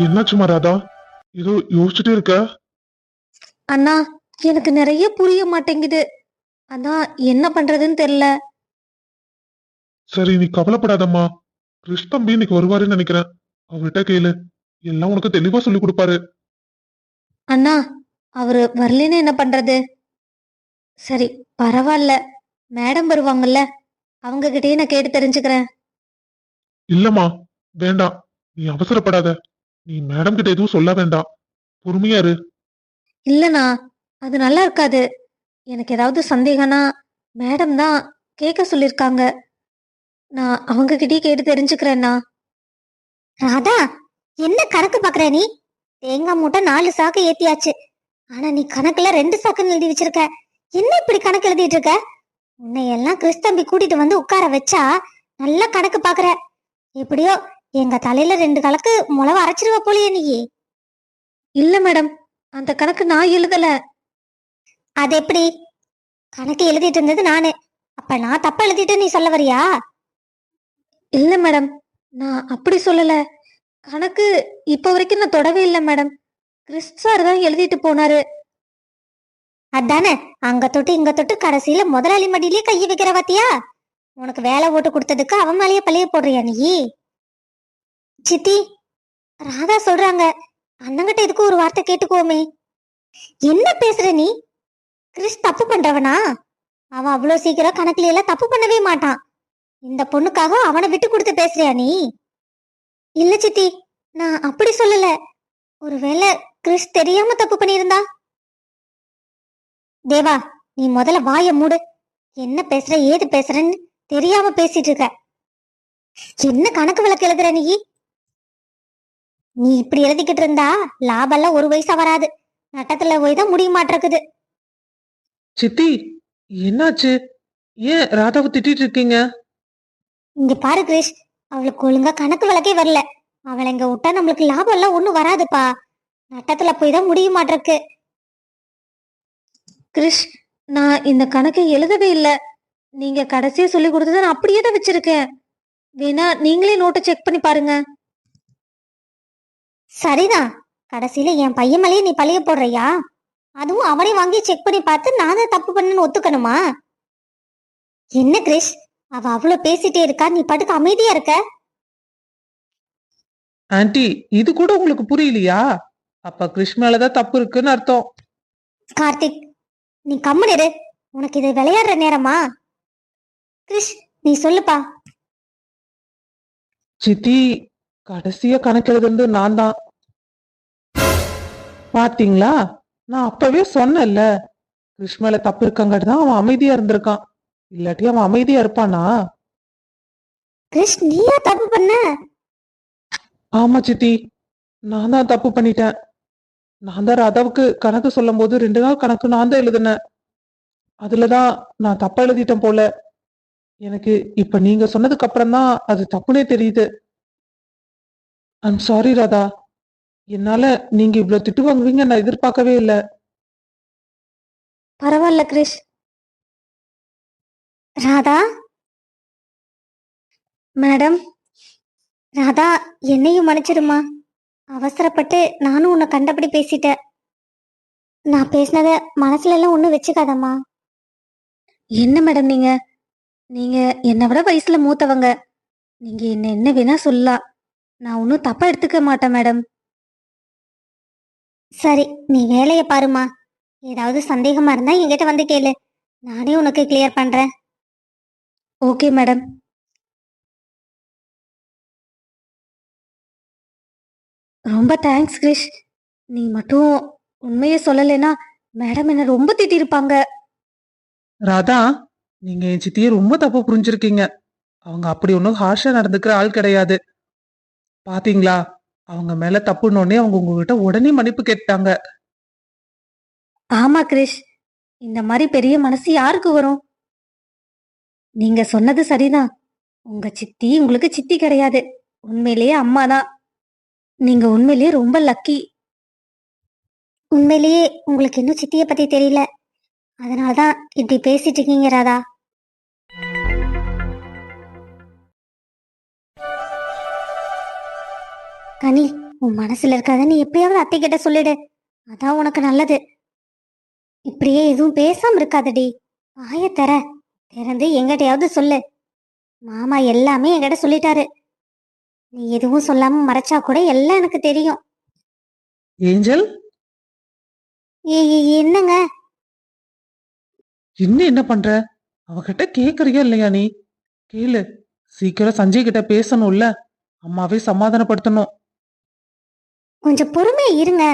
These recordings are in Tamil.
என்னாச்சுமா ராதா? ஏதோ யோசிச்சுட்டே இருக்க? அண்ணா, எனக்கு நிறைய புரிய மாட்டேங்குது. அதான் என்ன பண்றதுன்னு தெரியல. சரி, நீ கவலைப்படாதம்மா. கிருஷ் தம்பி இன்னைக்கு வருவாருன்னு நினைக்கிறேன். அவர்கிட்ட கேளு, எல்லாம் உனக்கு தெளிவா சொல்லி கொடுப்பாரு. அண்ணா, அவரு வரலன்னு என்ன பண்றது? சரி, பரவாயில்ல. மேடம் வருவாங்கல்ல, அவங்க கிட்டயே நான் கேட்டு தெரிஞ்சுக்கிறேன். இல்லம்மா, வேண்டாம். நீ அவசரப்படாத. நீ மேடம் கிட்ட எதுவும் சொல்ல வேண்டாம். பொறுமையா இரு. இல்லண்ணா, அது நல்லா இருக்காது. எனக்கு ஏதாவது சந்தேகம்னா மேடம் தான் கேட்க சொல்லிருக்காங்க. நான் அவங்க கிட்டயே கேட்டு தெரிஞ்சுக்கிறேன்னா. ராதா, என்ன கணக்கு பாக்குற நீ? தேங்காய் மூட்டை 4 சாக்கு ஏத்தியாச்சு. ஆனா நீ கணக்குல 2 சாக்குன்னு எழுதி வச்சிருக்க. என்ன இப்படி கணக்கு எழுதிட்டு இருக்க? உன்னை எல்லாம் கிறிஸ்தம்பி கூட்டிட்டு வந்து உட்கார வச்சா நல்லா கணக்கு பாக்குற. எப்படியோ எங்க தலையில 2 கணக்கு முளவ அரைச்சிருவ போலியே நீ. இல்ல மேடம், அந்த கணக்கு நான் எழுதல. அது எப்படி? கணக்கு எழுதிட்டு இருந்தது நானு. அப்ப நான் தப்பா எழுதிட்டு நீ சொல்ல வரியா? இல்ல மேடம், நான் அப்படி சொல்லல. கணக்கு இப்ப வரைக்கும் நான் தொடவே இல்லை மேடம். கிறிஸ் சார் தான் எழுதிட்டு போனாரு. அதானே, அங்க தொட்டு இங்க தொட்டு கடைசியில முதலாளி மடியிலே கையை வைக்கிற பாத்தியா? உனக்கு வேலை ஓட்டு கொடுத்ததுக்கு அவன் மேலேயே பழைய போடுறியா நீ? சித்தி, ராதா சொல்றாங்க. அண்ணங்கிட்ட இதுக்கு ஒரு வார்த்தை கேட்டுக்கோமே. என்ன பேசுற நீ? கிறிஸ் தப்பு பண்றவனா? அவன் அவ்வளவு சீக்கிரம் கணக்குல எல்லாம் தப்பு பண்ணவே மாட்டான். இந்த பொண்ணுக்காக அவனை விட்டு கொடுத்து பேசுறியா நீ? இல்ல சித்தி, நான் அப்படி சொல்லல. ஒருவேளை கிறிஸ் தெரியாம தப்பு பண்ணியிருந்தா? தேவா, நீ முதல்ல வாய மூடு. என்ன பேசுற ஏது பேசுறன்னு தெரியாம பேசிட்டு இருக்க. என்ன கணக்கு விளக்கு எழுதுற நீ? நீ இப்படி எழுதிக்கிட்டு இருந்தா லாபெல்லாம் ஒரு வயசா வராது. நட்டத்துல போய் தான் முடிய மாட்டிருக்குது. சித்தி, என்னாச்சு? ஏன் ராதாவை திட்டிட்டு இருக்கீங்க? இங்க பாரு கிரிஷ், அவளுக்கு ஒழுங்கா கணக்கு விளக்கே வரல. அவளை இங்க விட்டா நம்மளுக்கு லாபம் எல்லாம் ஒண்ணும் வராதுப்பா. நட்டத்துல போய் தான் முடிய மாட்டிருக்கு. கிரிஷ், நான் இந்த கணக்கை எழுதவே இல்லை. நீங்க கடைசியா சொல்லி கொடுத்ததை நான் அப்படியே தான் வச்சிருக்கேன். வேணா நீங்களே நோட்டை செக் பண்ணி பாருங்க. சரிதான். கடைசியில என் பையன் மேலேயே நீ பழிய போடுறியா? அதுவும் அவனே வாங்கி செக் பண்ணி பார்த்து நான் தான் தப்பு பண்ணு ஒத்துக்கணுமா? என்ன கிரிஷ், அவ அவ்வளவு பேசிட்டே இருக்கா, நீ பாட்டுக்கு அமைதியா இருக்க. ஆன்ட்டி, இது கூட உங்களுக்கு புரியலையா? அப்ப கிருஷ் மேலதான் தப்பு இருக்குன்னு அர்த்தம். கார்த்திக், நீ கம்முனிரு. உனக்கு இது விளையாடுற நேரமா? கிரிஷ், நீ சொல்லுப்பா. சித்தி, கடைசியா கணக்கு எழுதுறது நான் தான். பாத்தீங்களா? நான் அப்பவே சொன்னேன்ல, கிருஷ் மேல தப்பு இருக்கங்காட்டி தான் அவன் அமைதியா இருந்திருக்கான். இல்லாட்டி அவன் அமைதியா இருப்பானா? கிரிஷ், நீயா தப்பு பண்ண? ஆமா சித்தி, நான் தான் தப்பு பண்ணிட்டேன். நான் தான் ராதாவுக்கு கணக்கு சொல்லும் போது 2 நாள் கணக்கு நான் தான் எழுதினேன். அதுலதான் நான் தப்பா எழுதிட்டேன் போல. எனக்கு இப்ப நீங்க சொன்னதுக்கு அப்புறம் தான் அது தப்புனே தெரியுது. I'm sorry Radha. என்னால நீங்க இவ்வளவு திட்டு வாங்குவீங்க நான் எதிர்பார்க்கவே இல்லை. பரவாயில்ல கிரிஷ். ராதா மேடம், ராதா, என்னையும் மன்னிச்சிடுமா. அவசரப்பட்டு நானும் உன்னை கண்டபடி பேசிட்டேன். நான் பேசினத மனசுல எல்லாம் ஒண்ணும் வச்சுக்காதம்மா. என்ன மேடம் நீங்க நீங்க என்னை விட வயசுல மூத்தவங்க. நீங்க என்ன வேணா சொல்லலாம். நான் ஒன்னும் தப்பா எடுத்துக்க மாட்டேன் மேடம். சரி, நீ வேலைய பாருமா. ஏதாவது சந்தேகமா இருந்தா என்கிட்ட வந்து கேளு. நானே உனக்கு கிளியர் பண்றேன். Okay madam. ரொம்ப தேங்க்ஸ் கிரிஷ். நீ மட்டும் உண்மையை சொல்லலைன்னா மேடம் என்ன ரொம்ப திட்டிருப்பாங்க. ராதா, நீங்க என் சித்தியை ரொம்ப தப்பா புரிஞ்சிருக்கீங்க. அவங்க அப்படி ஒன்றும் ஹார்ஷா நடந்துக்கிற ஆள் கிடையாது. பாத்தீங்களா, அவங்க மேல தப்புனோடனே அவங்க உங்ககிட்ட உடனே மன்னிப்பு கேட்டாங்க. ஆமா கிரிஷ், இந்த மாதிரி பெரிய மனசு யாருக்கு வரும்? நீங்க சொன்னது சரிதான். உங்க சித்தி உங்களுக்கு சித்தி கிடையாது, உண்மையிலேயே அம்மா தான். நீங்க உண்மையிலேயே ரொம்ப லக்கி. உண்மையிலேயே உங்களுக்கு இன்னும் சித்திய பத்தி தெரியல. அதனாலதான் இப்படி பேசிட்டு இருக்கீங்க ராதா. கனி, உன் மனசுல இருக்கிறத நீ எப்படியாவது அத்தை கிட்ட சொல்லிடு. அதான் உனக்கு நல்லது. இப்படியே எதுவும் பேசாம இருக்காதடி. வாய திறந்து எங்கிட்டயாவது சொல்லு. மாமா எல்லாமே என்கிட்ட சொல்லிட்டாரு. நீ எதுவும் சொல்லாம மறைச்சா கூட எல்லாம் எனக்கு தெரியும். ஏஞ்சல், என்னங்க? இன்னும் என்ன பண்ற? அவகிட்ட கேக்குறியா இல்லையா நீ? கேளு. சீக்கிரம் சஞ்சய் கிட்ட பேசணும்ல. அம்மாவே சமாதானப்படுத்தணும். கொஞ்சம் பொறுமையா இருங்க.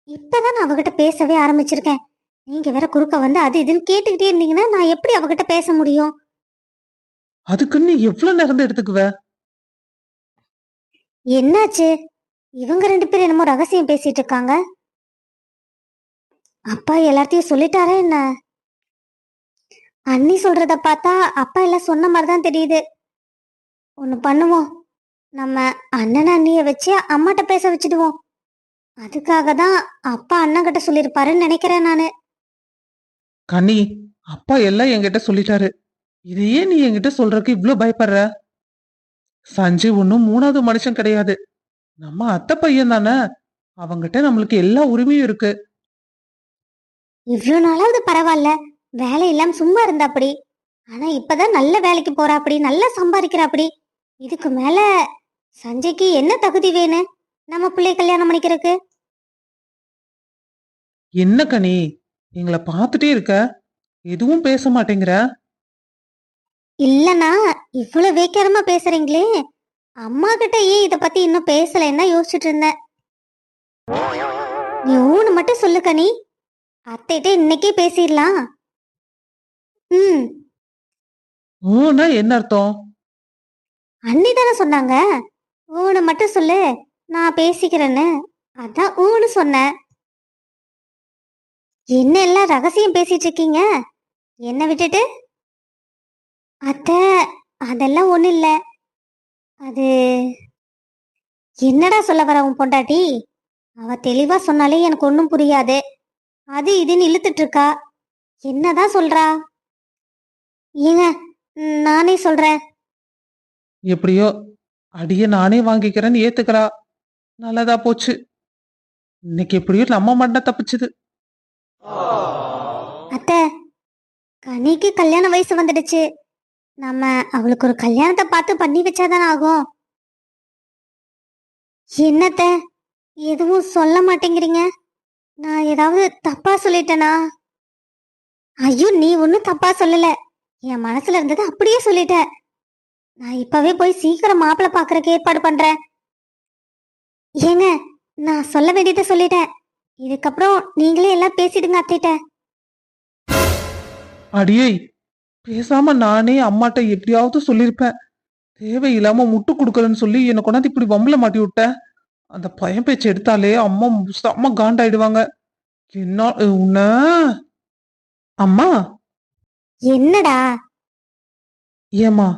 இப்பதான் நான் அவகிட்ட பேசவே ஆரம்பிச்சிருக்கேன். நீங்க வேற குறுக்க வந்து அது இதுன்னு கேட்டுக்கிட்டே இருந்தீங்கன்னா நான் எப்படி அவகிட்ட பேச முடியும்? அதுக்கு நீ எவ்வளவு நேரம் எடுத்துக்குவ? என்னாச்சு? இவங்க 2 பேரும் என்னமோ ரகசியம் பேசிட்டு இருக்காங்க. அப்பா எல்லாத்தையும் சொல்லிட்டாரா என்ன? அண்ணி சொல்றத பார்த்தா அப்பா எல்லாம் சொன்ன மாதிரிதான் தெரியுது. ஒண்ணு பண்ணுவோம். நம்ம அண்ணன் அண்ணிய வச்சு அம்மாட்ட பேச வச்சுடுவோம். அதுக்காக தான் அப்பா அண்ணன் கிட்ட சொல்லிருப்பாருன்னு நினைக்கிறேன் நானு. கனி, அப்பா எல்லாம் என்கிட்ட சொல்லிட்டாரு. இதையே நீ என்கிட்ட சொல்றதுக்கு இவ்ளோ பயப்படுற? சஞ்சய் ஒண்ணும் 3வது மனுஷன் கிடையாது. நம்ம அத்தை பையன் தானே. அவங்கிட்ட நம்மளுக்கு எல்லா உரிமையும் இருக்கு. இவ்வளவு நாளாவது பரவாயில்ல, வேலை இல்லாம சும்மா இருந்தாப்படி. ஆனா இப்பதான் நல்ல வேலைக்கு போறாப்படி, நல்லா சம்பாதிக்கிறாப்படி. இதுக்கு மேல சஞ்சய்க்கு என்ன தகுதி வேணும் நம்ம பிள்ளை கல்யாணம் பண்ணிக்கிறதுக்கு? என்ன கனி, எங்களை பார்த்துட்டே இருக்க, எதுவும் பேச மாட்டேங்கிற? இல்லனா இவ்வளவு வேக்கிரமா பேசுறீங்களே. அம்மா கிட்ட ஏன் இத பத்தி இன்னும் பேசலைன்னா யோசிச்சுட்டு இருந்தேன். நீ ஊன்னு மட்டும் சொல்லு கனி. அத்தைகிட்ட இன்னைக்கே பேசிடலாம். ம். ஊனா என்ன அர்த்தம்? அண்ணி தானே சொன்னாங்க ஊன்னு மட்டும் சொல்லு, நான் பேசிக்கிறேன்னு. அதான் ஊன்னு சொன்னேன். என்ன எல்லாம் ரகசியம் பேசிட்டு இருக்கீங்க என்ன விட்டுட்டு? அத்தை, அதெல்லாம் ஒண்ணு இல்ல. அது என்னடா சொல்ல வர உன் பொண்டாட்டி? அவ தெளிவா சொன்னாலே எனக்கு ஒன்றும் புரியாது. அது இதுன்னு இழுத்துட்டு இருக்கா. என்னதான் சொல்றா? ஏங்க, நானே சொல்றேன். எப்படியோ அடிய நானே வாங்கிக்கிறேன்னு ஏத்துக்கிறா. நல்லதா போச்சு. இன்னைக்கு எப்படியோ நம்ம மண்ண தப்பிச்சுது. அத்தை, கனிக்கு கல்யாண வயசு வந்துடுச்சு. நம்ம அவளுக்கு ஒரு கல்யாணத்தை பார்த்து பண்ணி வச்சாதானே ஆகும். என்னத்த எதுவும் சொல்ல மாட்டேங்கிறீங்க? நான் ஏதாவது தப்பா சொல்லிட்டேனா? ஐயோ, நீ ஒன்னும் தப்பா சொல்லல. என் மனசுல இருந்தது அப்படியே சொல்லிட்டேன். நான் இப்பவே போய் சீக்கிரம் மாப்பிள்ளை பாக்குறதுக்கு ஏற்பாடு பண்றேன். ஏங்க, நான் சொல்ல வேண்டியதை சொல்லிட்டேன். இதுக்கப்புறம் நீங்களே எல்லாம் பேசிடுங்க அத்தைட்ட. அடியே, பேசாம நானே அம்மாட்ட எப்படியாவது சொல்லிருப்பேன். தேவையில்லாம முட்டு கொடுக்கறன்னு சொல்லி என்னை கொண்டாந்து இப்படி வம்பல மாட்டி விட்ட. அந்த பையன் பேச்சு எடுத்தாலே அம்மா செம்ம காண்டாயிடுவாங்க. என்ன உன்ன? அம்மா, என்னடா? ஏமா,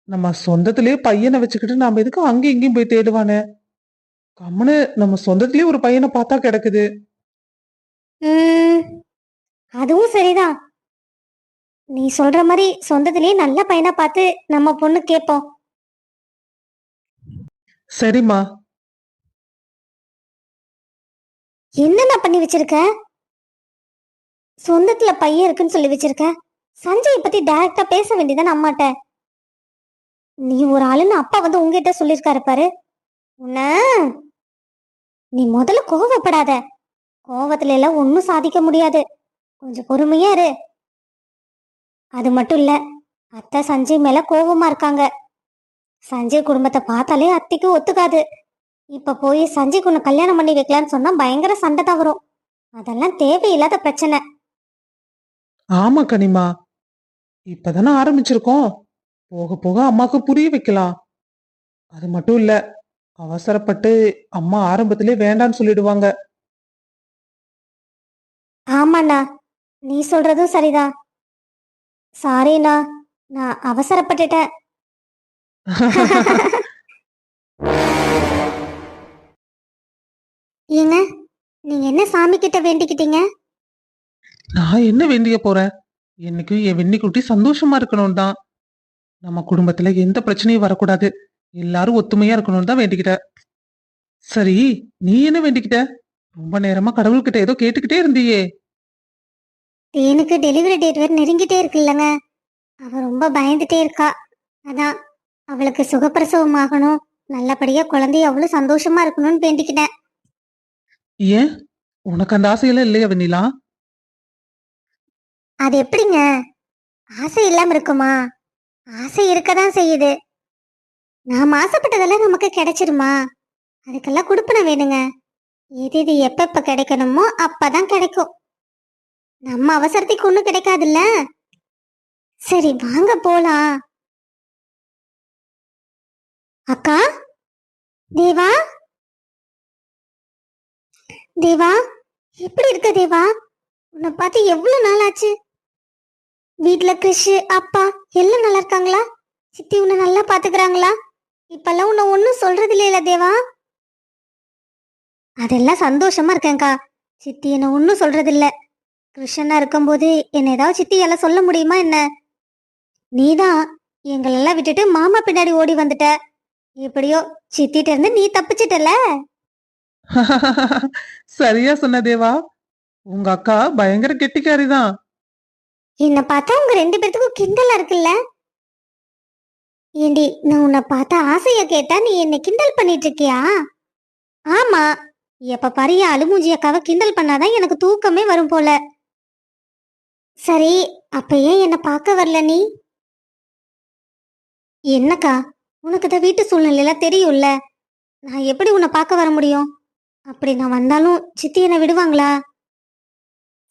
நம்ம சொந்தத்திலேயே பையனை வச்சுக்கிட்டு நாம எதுக்கு அங்கேயும் இங்கேயும் போய் தேடுவானே? கம்முன்னு நம்ம சொந்தத்திலேயே ஒரு பையனை பார்த்தா கிடக்குது. அதுவும் சரிதான். நீ சொல்ற மாதிரி சொந்தத்திலேயே நல்ல பையனா பார்த்து நம்ம பொண்ணு கேட்போம். சரிம்மா. என்னென்ன பண்ணி வச்சிருக்க? சொந்தத்துல பையன் இருக்குன்னு சொல்லி வச்சிருக்க. சஞ்சய் பத்தி டைரக்டா பேச வேண்டியதானே அம்மாட்ட. நீ ஒரு ஆளுன்னு அப்பா வந்து உங்ககிட்ட சொல்லிருக்காரு பாரு. உன்ன நீ முதல்ல கோவப்படாத. கோவத்துல எல்லாம் ஒன்னும் சாதிக்க முடியாது. கொஞ்சம் பொறுமையா இரு. அது மட்டும் இல்ல, அத்தை சஞ்சய் மேல கோவமா இருக்காங்க. சஞ்சய் குடும்பத்தை பார்த்தாலே அத்தைக்கு ஒத்துக்காது. இப்ப போய் சஞ்சய் உன்னை கல்யாணம் பண்ணி வைக்கலான்னு சொன்னா பயங்கர சண்டை தான் வரும். அதெல்லாம் தேவையில்லாத பிரச்சனை. ஆமா கனிமா, இப்பதானே ஆரம்பிச்சிருக்கோம். போக போக அம்மாக்கு புரிய வைக்கலாம். அது மட்டும் இல்ல, அவசரப்பட்டு அம்மா ஆரம்பத்திலே வேண்டான்னு சொல்லிடுவாங்க. ஆமாண்ணா, நீ சொல்றதும் சரிதான். சாரிண்ணா, நான் அவசரப்பட்டுட்டேன். ஏங்க, நீங்க என்ன சாமி கிட்ட வேண்டிக்கிட்டீங்க? நான் என்ன வேண்டிய போறேன்? என்னைக்கும் என் வெண்ணிக்குட்டி சந்தோஷமா இருக்கணும் தான். நம்ம குடும்பத்துல எந்த பிரச்சனையும் வரக்கூடாது, எல்லாரும் ஒத்துமையா இருக்கணும்னு தான் வேண்டிக்கிட்டேன். சரி, நீ என்ன வேண்டிக்கிட்ட? ரொம்ப நேரமா கடவுள்கிட்ட ஏதோ கேட்டுக்கிட்டே இருந்தியே. தேனுக்கு டெலிவரி டேட் வேற நெருங்கிட்டே இருக்குல்லங்க. அவ ரொம்ப பயந்துட்டே இருக்கா. அதான் அவளுக்கு சுகப்பிரசவம் ஆகணும், நல்லபடியா குழந்தைய அவ்வளவு சந்தோஷமா இருக்கணும்னு வேண்டிக்கிட்டேன். ஏன், உனக்கு அந்த ஆசையெல்லாம் இல்லையா வெண்ணிலா? அது எப்படிங்க? ஆசை இல்லாம இருக்குமா? ஆசை இருக்கதான் செய்யுது. நாம் ஆசைப்பட்டதெல்லாம் நமக்கு கிடைச்சிருமா? அதுக்கெல்லாம் கொடுப்பன வேணுங்க. எது எது எப்ப கிடைக்கணுமோ அப்பதான் கிடைக்கும். நம்ம அவசரத்துக்கு ஒண்ணும் கிடைக்காதுல்ல. சரி வாங்க போலாம். அக்கா, தேவா, தேவா, எப்படி இருக்க தேவா? உன்னை பார்த்து எவ்வளவு நாள் ஆச்சு? வீட்டுல கிறிஷ் அப்பா எல்லாம் நல்லா இருக்காங்களா? சித்தி உன்னை நல்லா பாத்துக்கிறாங்களா? இப்பெல்லாம் உன்னை ஒன்னும் சொல்றது இல்லையில தேவா? அதெல்லாம் சந்தோஷமா இருக்கேன்க்கா. சித்தி என்ன ஒன்னும் சொல்றது இல்ல. கிருஷ்ணனா இருக்கும்போது என்ன ஏதாவது சித்தி எல்லாம் சொல்ல முடியுமா என்ன? நீதான் எங்களெல்லாம் விட்டுட்டு மாமா பின்னாடி ஓடி வந்துட்ட. எப்படியோ சித்திட்ட இருந்து நீ தப்பிச்சிட்டல. சரியா சொன்ன தேவா. உங்க அக்கா பயங்கர கெட்டிக்காரிதான். என்ன பார்த்தா உங்க ரெண்டு பேர்த்துக்கும் கிண்டலா இருக்குல்ல? ஏண்டி, நான் உன்னை பார்த்தா ஆசைய கேட்டா நீ என்ன கிண்டல் பண்ணிட்டு இருக்கியா? ஆமா, எப்ப பாரு என் அழுமூஞ்சி அக்காவை கிண்டல் பண்ணாதான் எனக்கு தூக்கமே வரும் போல. சரி, அப்ப ஏன் என்ன பார்க்க வரல நீ? என்னக்கா, உனக்கு தான் வீட்டு சூழ்நிலையில தெரியும்ல. நான் எப்படி உன்னை பார்க்க வர முடியும்? அப்படி நான் வந்தாலும் சித்தி என்னை விடுவாங்களா?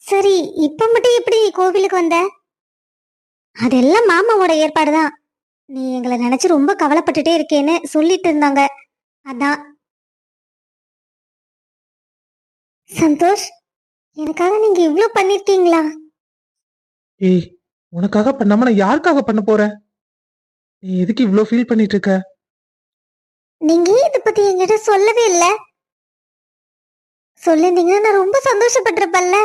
சரி, இப்ப மட்டும் எப்படி நீ கோவிலுக்கு வந்த? அதெல்லாம் மாமாவோட ஏற்பாடுதான். நீ எங்களை நினைச்சு ரொம்ப கவலைப்பட்டுட்டே இருக்கேன்னு சொல்லிட்டு இருந்தாங்க. அதான். சந்தோஷ், எனக்காக நீங்க இவ்ளோ பண்ணிருக்கீங்களா? ஏய், உனக்காக பண்ணாம நான் யாருக்காக பண்ண போறேன்? நீ எதுக்கு இவ்ளோ ஃபீல் பண்ணிட்டு இருக்க? நீங்க ஏன் இதை பத்தி என்கிட்ட சொல்லவே இல்ல? சொல்லிருந்தீங்கன்னா நான் ரொம்ப சந்தோஷப்பட்டிருப்பேன்ல.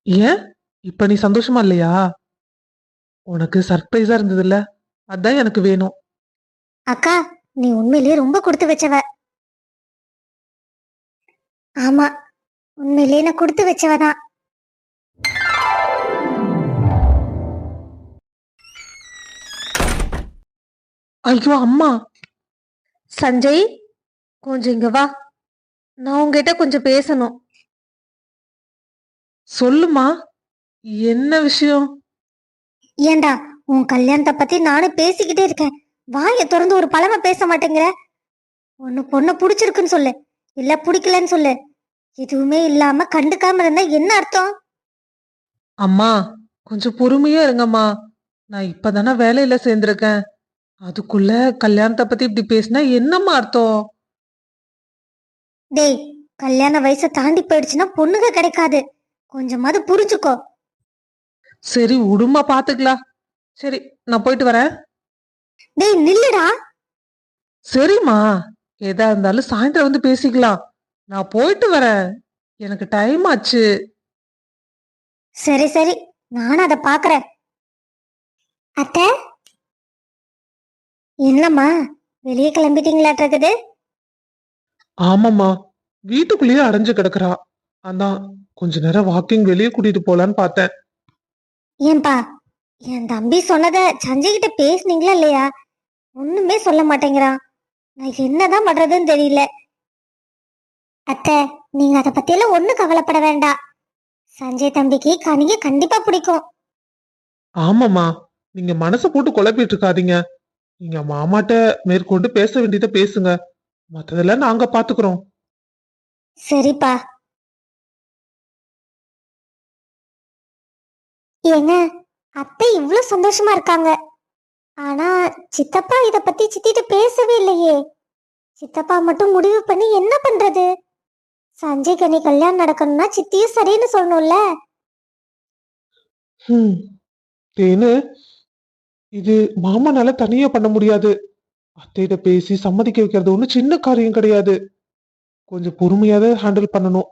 ஏன், இப்ப நீ சந்தோஷமா இல்லையா? உனக்கு சர்ப்ரைஸா இருந்ததுல்ல, அதான் எனக்கு வேணும். அக்கா, நீ உண்மையிலேயே ரொம்ப கொடுத்து வச்சவ. ஆமா, உண்மையிலேயே நான் கொடுத்து வச்சவதான். ஐயோ அம்மா. சஞ்சய், கொஞ்சம் இங்க வா. நான் உங்ககிட்ட கொஞ்சம் பேசணும். சொல்லுமா, என்ன விஷயம்? ஏண்டா, உன் கல்யாணத்தை பத்தி நானும் பேசிக்கிட்டே இருக்கேன். வாயை திறந்து ஒரு பழமை பேச மாட்டேங்கிற. ஒன்னு பொண்ணை பிடிச்சிருக்குன்னு சொல்லு, இல்ல பிடிக்கலன்னு சொல்லு. எதுவுமே இல்லாம கண்டுக்காம இருந்தா என்ன அர்த்தம்? அம்மா, கொஞ்சம் பொறுமையா இருங்கம்மா. நான் இப்பதானே வேலையில சேர்ந்திருக்கேன். அதுக்குள்ள கல்யாணத்தை பத்தி இப்படி பேசினா என்னம்மா அர்த்தம்? டேய், கல்யாண வயசை தாண்டி போயிடுச்சுன்னா பொண்ணுங்க கிடைக்காது. கொஞ்சமாவது புரிஞ்சுக்கோ. சரி விடுமா, பாத்துக்கலாம். சரி, நான் போயிட்டு வரேன். டேய் நில்லுடா. சரிம்மா, எதா இருந்தாலும் சாயந்தரம் வந்து பேசிக்கலாம். நான் போயிட்டு வரேன், எனக்கு டைம் ஆச்சு. சரி சரி, நானும் அதை பாக்குறேன். அத்தை, என்னம்மா வெளியே கிளம்பிட்டீங்களாட்டிருக்குது? ஆமாம்மா, வீட்டுக்குள்ளேயே அடைஞ்சு கிடக்குறா. அதான் கொஞ்ச நேரம் வாக்கிங் வெளியே கூட்டிட்டு போலான்னு பார்த்தேன். ஏன்பா, என் தம்பி சொன்னதை சஞ்சய் கிட்ட பேசுனீங்களா இல்லையா? ஒண்ணுமே சொல்ல மாட்டேங்கிறான். நான் என்னதான் பண்றதுன்னு தெரியல. அத்தை, நீங்க அதை பத்தியெல்லாம் ஒண்ணும் கவலைப்பட வேண்டாம். சஞ்சய் தம்பிக்கு கனிய கண்டிப்பா பிடிக்கும். ஆமாம்மா, நீங்க மனசை போட்டு குழப்பிட்டு இருக்காதீங்க. நீங்க மாமாட்ட மேற்கொண்டு பேச வேண்டியதை பேசுங்க. மத்ததெல்லாம் நாங்க பாத்துக்கிறோம். சரிப்பா. ஏங்க, அத்தை இவ்ளோ சந்தோஷமா இருக்காங்க. ஆனா சித்தப்பா இத பத்தி சித்திட்ட பேசவே இல்லையே. சித்தப்பா மட்டும் முடிவு பண்ணி என்ன பண்றது? சஞ்சய் கனி கல்யாணம் நடக்கணும்னா சித்தியும் சரின்னு சொல்லணும்ல. தேனு, இது மாமானால தனியா பண்ண முடியாது. அத்தையிட்ட பேசி சம்மதிக்க வைக்கிறது ஒண்ணு சின்ன காரியம் கிடையாது. கொஞ்சம் பொறுமையாதான் ஹேண்டில் பண்ணணும்.